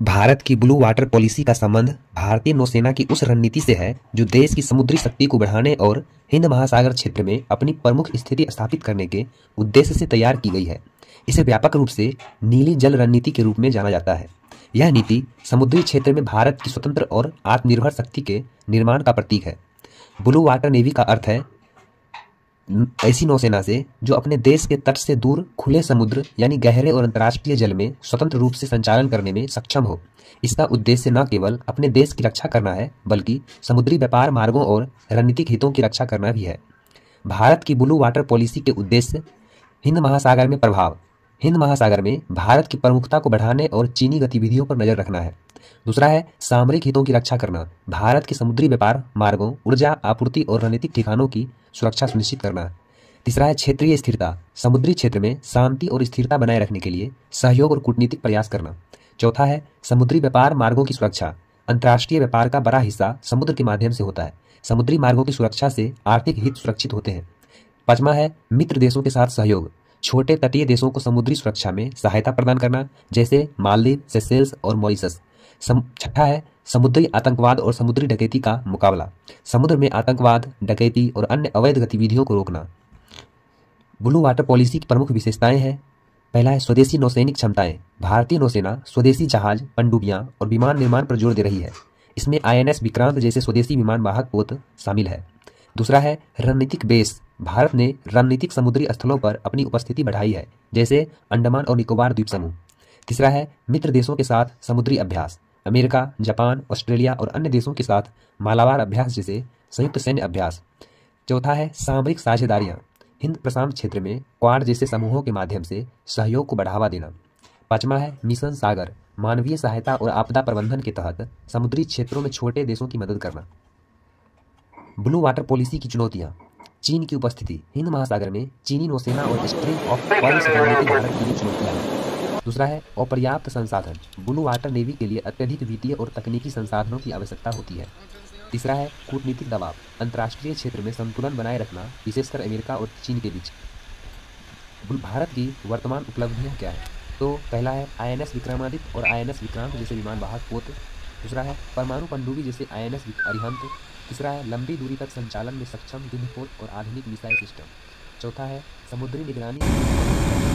भारत की blue water policy का संबंध भारतीय नौसेना की उस रणनीति से है जो देश की समुद्री शक्ति को बढ़ाने और हिंद महासागर क्षेत्र में अपनी प्रमुख स्थिति स्थापित करने के उद्देश्य से तैयार की गई है। इसे व्यापक रूप से नीली जल रणनीति के रूप में जाना जाता है। यह नीति समुद्री क्षेत्र में भारत की स्वतंत्र और आत्मनिर्भर शक्ति के निर्माण का प्रतीक है। ब्लू वाटर नेवी का अर्थ है ऐसी नौसेना से जो अपने देश के तट से दूर खुले समुद्र यानी गहरे और अंतर्राष्ट्रीय जल में स्वतंत्र रूप से संचालन करने में सक्षम हो। इसका उद्देश्य न केवल अपने देश की रक्षा करना है बल्कि समुद्री व्यापार मार्गों और रणनीतिक हितों की रक्षा करना भी है। भारत की ब्लू वाटर पॉलिसी के उद्देश्य हिंद महासागर में प्रभाव। हिंद महासागर में भारत की प्रमुखता को बढ़ाने और चीनी गतिविधियों पर नजर रखना है। दूसरा है सामरिक हितों की रक्षा करना। भारत के समुद्री व्यापार मार्गों, ऊर्जा आपूर्ति और रणनीतिक ठिकानों की सुरक्षा सुनिश्चित करना। तीसरा है क्षेत्रीय स्थिरता। समुद्री क्षेत्र में शांति और स्थिरता बनाए रखने के लिए सहयोग और कूटनीतिक प्रयास करना। चौथा है समुद्री व्यापार मार्गों की सुरक्षा। अंतर्राष्ट्रीय व्यापार का बड़ा हिस्सा समुद्र के माध्यम से होता है। समुद्री मार्गों की सुरक्षा से आर्थिक हित सुरक्षित होते हैं। पांचवा है मित्र देशों के साथ सहयोग। छोटे तटीय देशों को समुद्री सुरक्षा में सहायता प्रदान करना, जैसे मालदीव, सेशेल्स और मॉरिशस। छठा है समुद्री आतंकवाद और समुद्री डकैती का मुकाबला। समुद्र में आतंकवाद, डकैती और अन्य अवैध गतिविधियों को रोकना। ब्लू वाटर पॉलिसी की प्रमुख विशेषताएं हैं। पहला है स्वदेशी नौसैनिक क्षमताएं। भारतीय नौसेना स्वदेशी जहाज, पनडुब्बियां और विमान निर्माण पर जोर दे रही है। इसमें INS विक्रांत जैसे स्वदेशी विमान वाहक पोत शामिल है। दूसरा है रणनीतिक बेस। भारत ने रणनीतिक समुद्री स्थलों पर अपनी उपस्थिति बढ़ाई है, जैसे अंडमान और निकोबार द्वीप समूह। तीसरा है मित्र देशों के साथ समुद्री अभ्यास। अमेरिका, जापान, ऑस्ट्रेलिया और अन्य देशों के साथ मालाबार अभ्यास जैसे संयुक्त सैन्य अभ्यास। चौथा है सामरिक साझेदारियां। हिंद प्रशांत क्षेत्र में क्वाड जैसे समूहों के माध्यम से सहयोग को बढ़ावा देना। पांचवा है मिशन सागर। मानवीय सहायता और आपदा प्रबंधन के तहत समुद्री क्षेत्रों में छोटे देशों की मदद करना। ब्लू वाटर पॉलिसी की चुनौतियां। चीन की उपस्थिति। हिंद महासागर में चीनी नौसेना और स्ट्रिंग ऑफ पर्ल्स रणनीति भारत के लिए चुनौतियां हैं। दूसरा है अपर्याप्त संसाधन। ब्लू वाटर नेवी के लिए अत्यधिक वित्तीय और तकनीकी संसाधनों की आवश्यकता होती है। तीसरा है कूटनीतिक दबाव। अंतर्राष्ट्रीय क्षेत्र में संतुलन बनाए रखना, विशेषकर अमेरिका और चीन के बीच। भारत की वर्तमान उपलब्धियां क्या है? तो पहला है INS विक्रमादित्य और INS विक्रांत जैसे विमान वाहक पोत। दूसरा है परमाणु पनडुब्बी जैसे INS अरिहंत। तीसरा है लंबी दूरी तक संचालन में सक्षम युद्धपोत और आधुनिक मिसाइल सिस्टम। चौथा है समुद्री निगरानी